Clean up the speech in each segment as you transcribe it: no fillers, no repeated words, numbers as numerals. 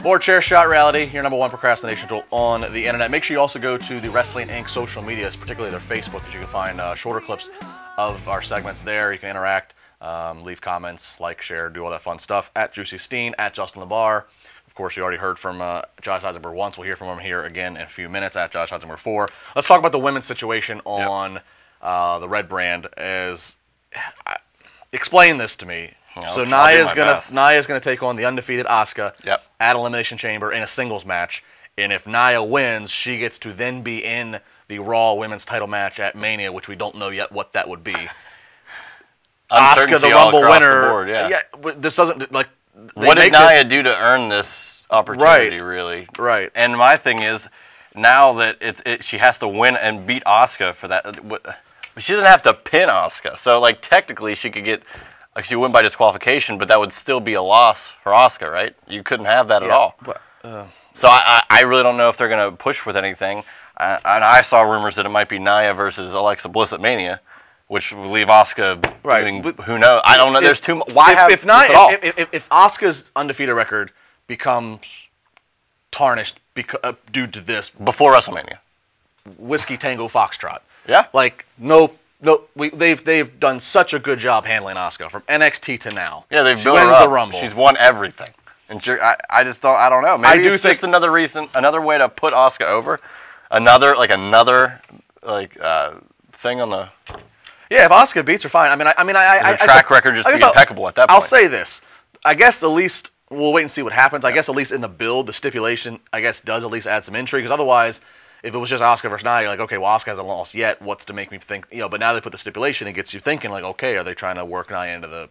For Chair Shot Reality, your #1 procrastination tool on the internet. Make sure you also go to the Wrestling Inc. social medias, particularly their Facebook, because you can find shorter clips of our segments there. You can interact, leave comments, like, share, do all that fun stuff. At Juicy Steen, at Justin LeBar. Of course, you already heard from Josh Heisenberg once. We'll hear from him here again in a few minutes at Josh Heisenberg 4. Let's talk about the women's situation on the Red brand. Explain this to me. So Nia's gonna take on the undefeated Asuka at Elimination Chamber in a singles match, and if Nia wins, she gets to then be in the Raw Women's Title match at Mania, which we don't know yet what that would be. Asuka, the Rumble winner. This doesn't like. What did Nia do to earn this opportunity? Really, right. And my thing is, now that she has to win and beat Asuka for that. She doesn't have to pin Asuka, so like technically she could get. Like she win by disqualification, but that would still be a loss for Asuka, right? You couldn't have that at all. But, so I really don't know if they're going to push with anything. And I saw rumors that it might be Nia versus Alexa Bliss at Mania, which would leave Asuka doing who knows. I don't know. There's too much. Why have this at all? If Asuka's undefeated record becomes tarnished due to this before WrestleMania, Whiskey Tango Foxtrot. Yeah. Like they've done such a good job handling Asuka from NXT to now. Yeah, they've built her up. The Rumble. She's won everything, and I just don't. I don't know. Maybe it's just another reason, another way to put Asuka over, another thing on the. Yeah, if Asuka beats her, fine. Her track record just be impeccable at that point. I'll say this. I guess at least we'll wait and see what happens. I guess at least in the build, the stipulation, I guess, does at least add some intrigue, because otherwise. If it was just Asuka versus Nia, you're like, okay, well, Asuka hasn't lost yet. What's to make me think, but now they put the stipulation, it gets you thinking, like, okay, are they trying to work Nia into the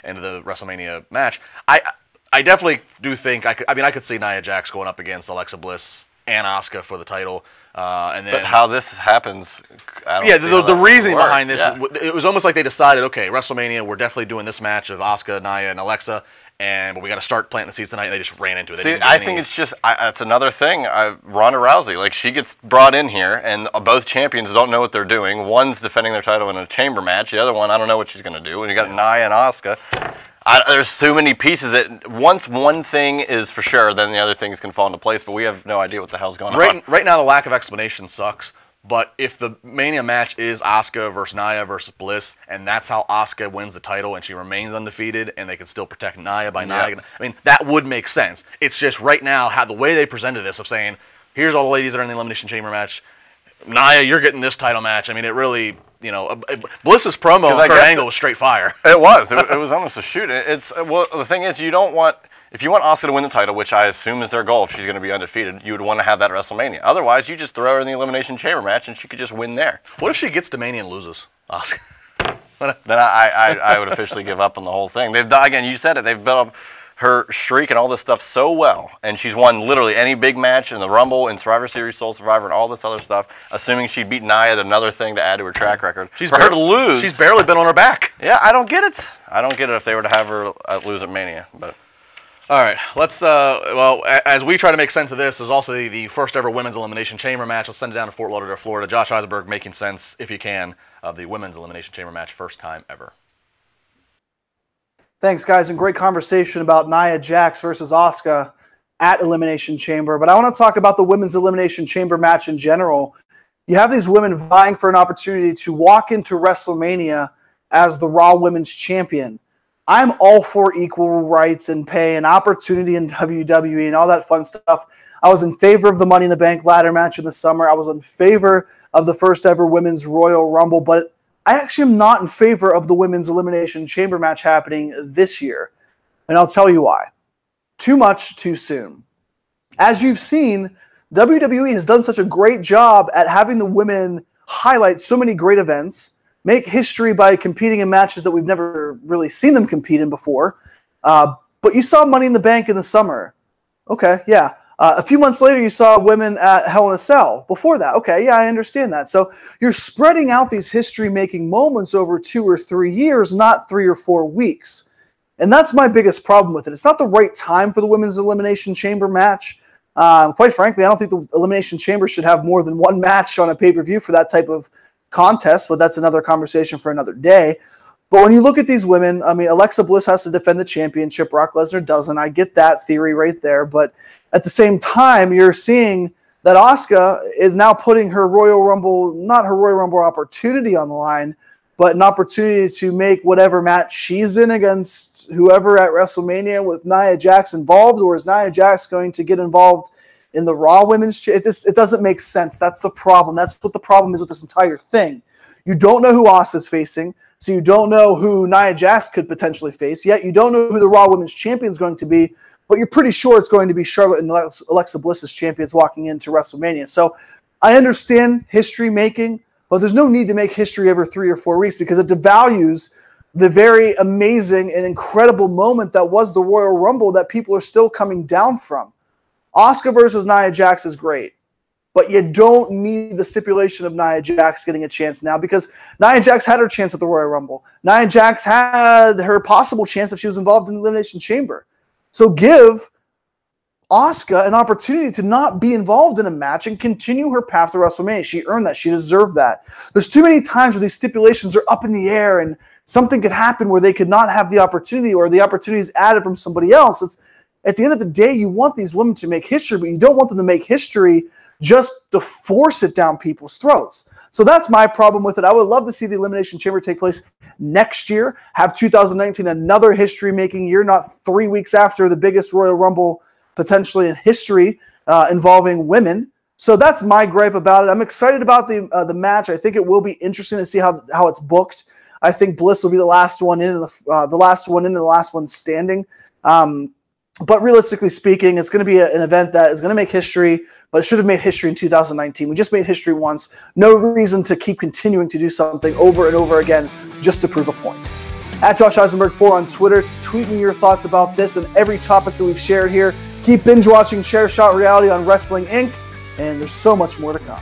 WrestleMania match? I definitely do think, I could see Nia Jax going up against Alexa Bliss and Asuka for the title. And then, but how this happens, I don't the reasoning behind this, it was almost like they decided, okay, WrestleMania, we're definitely doing this match of Asuka, Nia, and Alexa. But we got to start planting the seeds tonight, and they just ran into it. See, I think it's just, that's another thing. Ronda Rousey, like, she gets brought in here, and both champions don't know what they're doing. One's defending their title in a chamber match. The other one, I don't know what she's going to do. And you got Nia and Asuka. There's so many pieces that once one thing is for sure, then the other things can fall into place, but we have no idea what the hell's going on. Right now, the lack of explanation sucks. But if the Mania match is Asuka versus Nia versus Bliss, and that's how Asuka wins the title and she remains undefeated, and they can still protect Nia by Nia, that would make sense. It's just right now how the way they presented this of saying, here's all the ladies that are in the Elimination Chamber match. Nia, you're getting this title match. It really, Bliss's promo on Kurt Angle was straight fire. It was. It was almost a shoot. Well, the thing is, you don't want. If you want Asuka to win the title, which I assume is their goal if she's going to be undefeated, you would want to have that at WrestleMania. Otherwise, you just throw her in the Elimination Chamber match and she could just win there. What if she gets to Mania and loses, Asuka? Then I would officially give up on the whole thing. Again, you said it. They've built up her streak and all this stuff so well, and she's won literally any big match in the Rumble, in Survivor Series, Soul Survivor, and all this other stuff, assuming she'd beat Nia, another thing to add to her track record. For her to lose. She's barely been on her back. Yeah, I don't get it. I don't get it if they were to have her lose at Mania, but... All right, let's, as we try to make sense of this, there's also the first ever Women's Elimination Chamber match. Let's send it down to Fort Lauderdale, Florida. Josh Heisenberg making sense, if you can, of the Women's Elimination Chamber match, first time ever. Thanks, guys, and great conversation about Nia Jax versus Asuka at Elimination Chamber. But I want to talk about the Women's Elimination Chamber match in general. You have these women vying for an opportunity to walk into WrestleMania as the Raw Women's Champion. I'm all for equal rights and pay and opportunity in WWE and all that fun stuff. I was in favor of the Money in the Bank ladder match in the summer. I was in favor of the first ever Women's Royal Rumble, but I actually am not in favor of the Women's Elimination Chamber match happening this year. And I'll tell you why. Too much, too soon. As you've seen, WWE has done such a great job at having the women highlight so many great events, make history by competing in matches that we've never really seen them compete in before. But you saw Money in the Bank in the summer. Okay, yeah. A few months later, you saw women at Hell in a Cell. Before that, okay, yeah, I understand that. So you're spreading out these history-making moments over 2 or 3 years, not 3 or 4 weeks. And that's my biggest problem with it. It's not the right time for the Women's Elimination Chamber match. Quite frankly, I don't think the Elimination Chamber should have more than one match on a pay-per-view for that type of contest, but that's another conversation for another day. But when you look at these women, I mean, Alexa Bliss has to defend the championship. Brock Lesnar doesn't. I get that theory right there. But at the same time, you're seeing that Asuka is now putting her Royal Rumble, not her Royal Rumble opportunity on the line, but an opportunity to make whatever match she's in against whoever at WrestleMania with Nia Jax involved, or is Nia Jax going to get involved in the Raw Women's Championship? It doesn't make sense. That's the problem. That's what the problem is with this entire thing. You don't know who Asuka's facing, so you don't know who Nia Jax could potentially face, yet you don't know who the Raw Women's Champion is going to be, but you're pretty sure it's going to be Charlotte and Alexa Bliss as champions walking into WrestleMania. So I understand history making, but there's no need to make history every 3 or 4 weeks because it devalues the very amazing and incredible moment that was the Royal Rumble that people are still coming down from. Asuka versus Nia Jax is great, but you don't need the stipulation of Nia Jax getting a chance now because Nia Jax had her chance at the Royal Rumble. Nia Jax had her possible chance if she was involved in the Elimination Chamber. So give Asuka an opportunity to not be involved in a match and continue her path to WrestleMania. She earned that. She deserved that. There's too many times where these stipulations are up in the air and something could happen where they could not have the opportunity or the opportunity is added from somebody else. It's at the end of the day, you want these women to make history, but you don't want them to make history just to force it down people's throats. So that's my problem with it. I would love to see the Elimination Chamber take place next year, have 2019 another history-making year, not 3 weeks after the biggest Royal Rumble potentially in history involving women. So that's my gripe about it. I'm excited about the match. I think it will be interesting to see how it's booked. I think Bliss will be the last one in, and the last one standing. But realistically speaking, it's going to be an event that is going to make history, but it should have made history in 2019. We just made history once. No reason to keep continuing to do something over and over again just to prove a point. At Josh Eisenberg 4 on Twitter, tweet me your thoughts about this and every topic that we've shared here. Keep binge watching Share Shot Reality on Wrestling Inc., and there's so much more to come.